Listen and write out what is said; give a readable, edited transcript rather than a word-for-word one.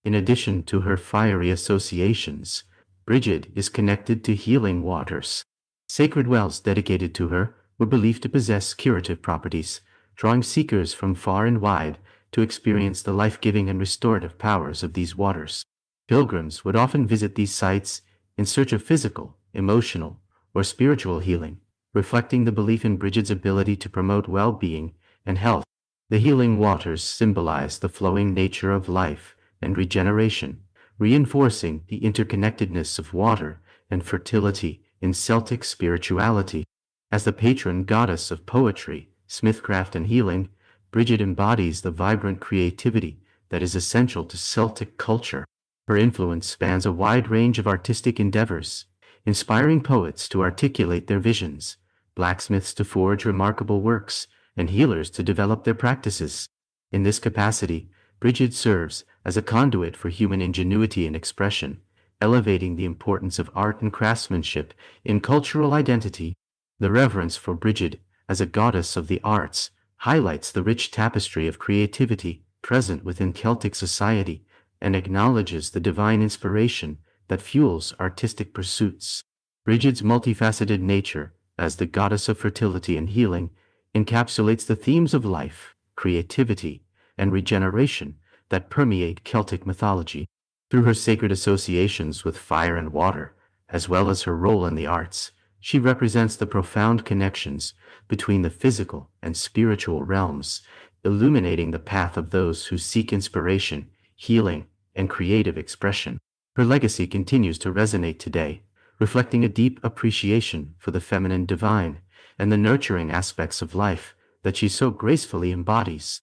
In addition to her fiery associations, Brigid is connected to healing waters. Sacred wells dedicated to her were believed to possess curative properties, drawing seekers from far and wide to experience the life-giving and restorative powers of these waters. Pilgrims would often visit these sites in search of physical, emotional, or spiritual healing, reflecting the belief in Brigid's ability to promote well-being and health. The healing waters symbolize the flowing nature of life and regeneration, reinforcing the interconnectedness of water and fertility in Celtic spirituality. As the patron goddess of poetry, smithcraft, and healing, Brigid embodies the vibrant creativity that is essential to Celtic culture. Her influence spans a wide range of artistic endeavors, inspiring poets to articulate their visions, blacksmiths to forge remarkable works, and healers to develop their practices. In this capacity, Brigid serves as a conduit for human ingenuity and expression, elevating the importance of art and craftsmanship in cultural identity. The reverence for Brigid as a goddess of the arts highlights the rich tapestry of creativity present within Celtic society and acknowledges the divine inspiration that fuels artistic pursuits. Brigid's multifaceted nature, as the goddess of fertility and healing, encapsulates the themes of life, creativity, and regeneration that permeate Celtic mythology. Through her sacred associations with fire and water, as well as her role in the arts, she represents the profound connections between the physical and spiritual realms, illuminating the path of those who seek inspiration, healing, and creative expression. Her legacy continues to resonate today, reflecting a deep appreciation for the feminine divine and the nurturing aspects of life that she so gracefully embodies.